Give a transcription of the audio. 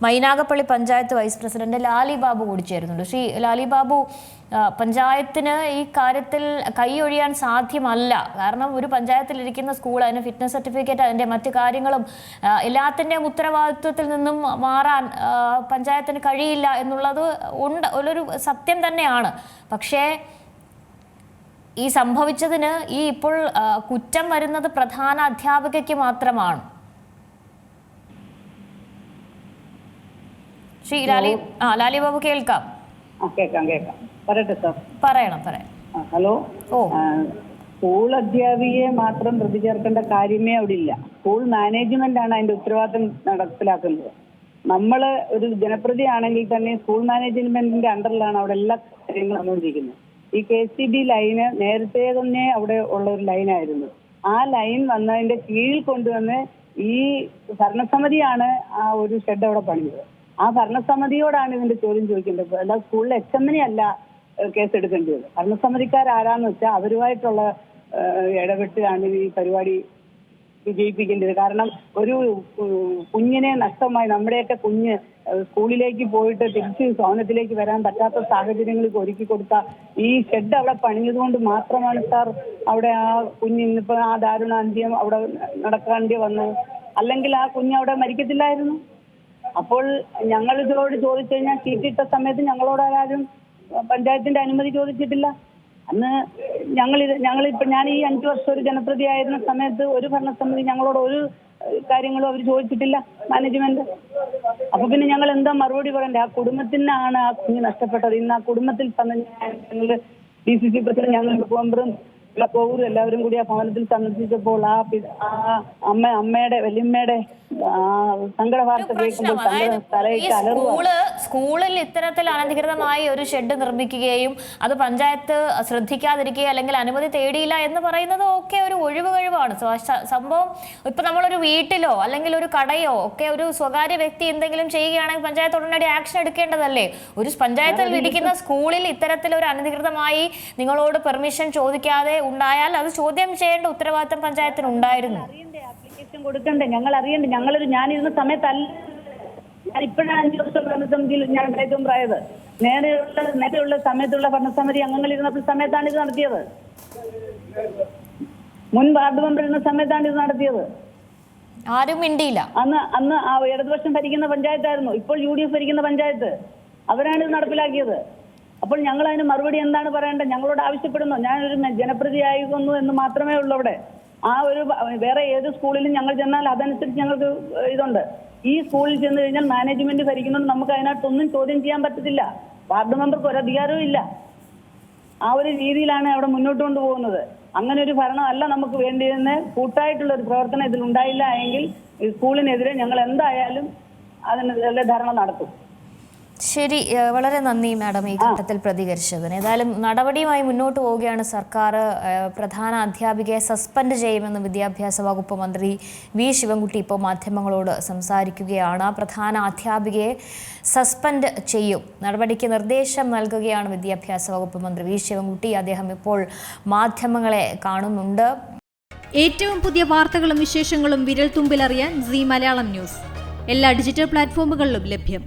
Mynagappally panchayat vice president Lali Babu കൂടി ചേരുന്നുണ്ട്. ശ്രീ ലാലി ബാബു, പഞ്ചായത്തിന് ഈ കാര്യത്തിൽ കൈയൊഴിയാൻ സാധ്യമല്ല. കാരണം ഒരു പഞ്ചായത്തിലിരിക്കുന്ന സ്കൂൾ, അതിന് ഫിറ്റ്നസ് സർട്ടിഫിക്കറ്റ്, അതിൻ്റെ മറ്റു കാര്യങ്ങളും എല്ലാത്തിൻ്റെയും ഉത്തരവാദിത്വത്തിൽ നിന്നും മാറാൻ പഞ്ചായത്തിന് കഴിയില്ല എന്നുള്ളത് ഒരു സത്യം തന്നെയാണ്. പക്ഷേ ഈ സംഭവിച്ചതിന് ഇപ്പോൾ കുറ്റം വരുന്നത് പ്രധാന അധ്യാപികയ്ക്ക് മാത്രമാണ്. ശ്രീ ലാലി ബാബു, കേൾക്കാം. പറയട്ടെ സാർ. പറയണം. ഹലോ. സ്കൂൾ അധ്യാപികയെ മാത്രം പ്രതി ചേർക്കേണ്ട കാര്യമേ അവിടെ ഇല്ല. സ്കൂൾ മാനേജ്മെന്റ് ആണ് അതിന്റെ ഉത്തരവാദിത്തം നടപ്പിലാക്കുന്നത്. നമ്മൾ ഒരു ജനപ്രതി ആണെങ്കിൽ തന്നെ സ്കൂൾ മാനേജ്മെന്റിന്റെ അണ്ടറിലാണ് അവിടെ എല്ലാ കാര്യങ്ങളും നടന്നുകൊണ്ടിരിക്കുന്നത്. ഈ KCB ലൈന് നേരത്തെ തന്നെ അവിടെ ഉള്ള ഒരു ലൈനായിരുന്നു. ആ ലൈൻ വന്നതിന്റെ കീഴിൽ കൊണ്ടുവന്ന് ഈ ഭരണസമിതിയാണ് ആ ഒരു ഷെഡ് അവിടെ പണിത്. ആ ഭരണസമിതിയോടാണ് ഇതിന്റെ ചോദ്യം ചോദിക്കേണ്ടത്. അല്ല സ്കൂളിലെ HM അല്ല കേസെടുക്കേണ്ടത്. ഭരണസമിതിക്കാരാരാന്ന് വെച്ചാൽ അവരുമായിട്ടുള്ള ഇടപെട്ടാണ് ഈ പരിപാടി വിജയിപ്പിക്കേണ്ടത്. കാരണം ഒരു കുഞ്ഞിനെ നഷ്ടമായി, നമ്മുടെയൊക്കെ കുഞ്ഞ് സ്കൂളിലേക്ക് പോയിട്ട് തിരിച്ച് ഭവനത്തിലേക്ക് വരാൻ പറ്റാത്ത സാഹചര്യങ്ങൾക്ക് ഒരുക്കി കൊടുത്ത ഈ ഷെഡ് അവിടെ പണിഞ്ഞതുകൊണ്ട് മാത്രമാണ് സാർ അവിടെ ആ കുഞ്ഞിന്നിപ്പോ ആ ദാരുണാന്ത്യം അവിടെ നടക്കാണ്ടി വന്നത്. അല്ലെങ്കിൽ ആ കുഞ്ഞ് അവിടെ മരിക്കത്തില്ലായിരുന്നു. അപ്പോൾ ഞങ്ങൾ ഇതോട് ചോദിച്ചു കഴിഞ്ഞാൽ ചീട്ടിട്ട സമയത്ത് ഞങ്ങളോടാരും പഞ്ചായത്തിന്റെ അനുമതി ചോദിച്ചിട്ടില്ല. അന്ന് ഞാൻ ഈ 5 വർഷം ഒരു ജനപ്രതിയായിരുന്ന സമയത്ത് ഒരു ഭരണസമിതി ഞങ്ങളോട് ഒരു കാര്യങ്ങളും അവർ ചോദിച്ചിട്ടില്ല, മാനേജ്മെന്റ്. അപ്പൊ പിന്നെ ഞങ്ങൾ എന്താ മറുപടി പറയണ്ടേ? ആ കുടുംബത്തിനാണ് ആ കുഞ്ഞ് നഷ്ടപ്പെട്ടത്. ഇന്ന് ആ കുടുംബത്തിൽ ഞങ്ങൾ DCC പ്രസിഡന്റ്, ഞങ്ങൾ മെമ്പറും പോകൂരും എല്ലാവരും കൂടി ആ ഭവനത്തിൽ സന്ദർശിച്ചപ്പോൾ ആ അമ്മയുടെ വല്യമ്മയുടെ സങ്കട വാർത്ത കേൾക്കുമ്പോൾ സ്കൂളിൽ ഇത്തരത്തിൽ അനധികൃതമായി ഒരു ഷെഡ് നിർമ്മിക്കുകയും അത് പഞ്ചായത്ത് ശ്രദ്ധിക്കാതിരിക്കുകയോ അല്ലെങ്കിൽ അനുമതി തേടിയില്ല എന്ന് പറയുന്നത് ഒക്കെ ഒരു ഒഴിവ് കഴിവാണ്. സംഭവം ഇപ്പൊ നമ്മളൊരു വീട്ടിലോ അല്ലെങ്കിൽ ഒരു കടയോ ഒക്കെ ഒരു സ്വകാര്യ വ്യക്തി എന്തെങ്കിലും ചെയ്യുകയാണെങ്കിൽ പഞ്ചായത്ത് ഉടനടി ആക്ഷൻ എടുക്കേണ്ടതല്ലേ? ഒരു പഞ്ചായത്തിൽ ഇരിക്കുന്ന സ്കൂളിൽ ഇത്തരത്തിൽ ഒരു അനധികൃതമായി നിങ്ങളോട് പെർമിഷൻ ചോദിക്കാതെ ഉണ്ടായാൽ അത് ചോദ്യം ചെയ്യേണ്ട ഉത്തരവാദിത്തം പഞ്ചായത്തിന് ഉണ്ടായിരുന്നു. ആപ്ലിക്കേഷൻ കൊടുക്കണ്ടേ? ഞങ്ങൾ അറിയണ്ടേ? ഞാനിരുന്ന സമയത്തല്ല, ഞാൻ ഇപ്പോഴാണ് 5 വർഷം ഭരണസമിതിയിൽ ഞാൻ പ്രായത്. നേരെയുള്ള സമയത്തുള്ള ഭരണസമിതി അംഗങ്ങളിരുന്ന സമയത്താണ് ഇത് നടത്തിയത്. മുൻ വാർഡ് മെമ്പർ ഇരുന്ന സമയത്താണ് ഇത് നടത്തിയത്. ആരും മിണ്ടിയില്ല. അന്ന് ആ ഇടതുപക്ഷം ഭരിക്കുന്ന പഞ്ചായത്തായിരുന്നു. ഇപ്പോൾ UDF ഭരിക്കുന്ന പഞ്ചായത്ത്. അവരാണ് ഇത് നടപ്പിലാക്കിയത്. അപ്പോൾ ഞങ്ങൾ അതിന് മറുപടി എന്താണ് പറയേണ്ടത്? ഞങ്ങളോട് ആവശ്യപ്പെടുന്നു. ഞാനൊരു ജനപ്രതിയായിരുന്നു എന്ന് മാത്രമേ ഉള്ളൂ അവിടെ. ആ ഒരു വേറെ ഏത് സ്കൂളിലും ഞങ്ങൾ ചെന്നാൽ അതനുസരിച്ച് ഞങ്ങൾക്ക് ഇതുണ്ട്. ഈ സ്കൂളിൽ ചെന്ന് കഴിഞ്ഞാൽ മാനേജ്മെന്റ് ഭരിക്കുന്നത് നമുക്ക് അതിനകത്തൊന്നും ചോദ്യം ചെയ്യാൻ പറ്റത്തില്ല. വാർഡ് മെമ്പർക്ക് ഒരു അധികാരവും ഇല്ല. ആ ഒരു രീതിയിലാണ് അവിടെ മുന്നോട്ട് കൊണ്ടുപോകുന്നത്. അങ്ങനെ ഒരു ഭരണം അല്ല നമുക്ക് വേണ്ടിയിരുന്ന. കൂട്ടായിട്ടുള്ള ഒരു പ്രവർത്തനം ഇതിൽ ഉണ്ടായില്ല എങ്കിൽ സ്കൂളിനെതിരെ ഞങ്ങൾ എന്തായാലും അതിനെതിരെ ധർണ നടത്തും. ശരി, വളരെ നന്ദി മാഡം ഈ ഘട്ടത്തിൽ പ്രതികരിച്ചതിന്. ഏതായാലും നടപടിയുമായി മുന്നോട്ട് പോവുകയാണ് സർക്കാർ. പ്രധാന അധ്യാപികയെ സസ്പെൻഡ് ചെയ്യുമെന്ന് വിദ്യാഭ്യാസ വകുപ്പ് മന്ത്രി വി ശിവൻകുട്ടി ഇപ്പോൾ മാധ്യമങ്ങളോട് സംസാരിക്കുകയാണ്. പ്രധാന അധ്യാപികയെ സസ്പെൻഡ് ചെയ്യും, നടപടിക്ക് നിർദ്ദേശം നൽകുകയാണ് വിദ്യാഭ്യാസ വകുപ്പ് മന്ത്രി വി ശിവൻകുട്ടി. അദ്ദേഹം ഇപ്പോൾ മാധ്യമങ്ങളെ കാണുന്നുണ്ട്. ഏറ്റവും പുതിയ വാർത്തകളും വിശേഷങ്ങളും വിരൽ തുമ്പിലറിയാൻ Zee മലയാളം ന്യൂസ് എല്ലാ ഡിജിറ്റൽ പ്ലാറ്റ്ഫോമുകളിലും ലഭ്യം.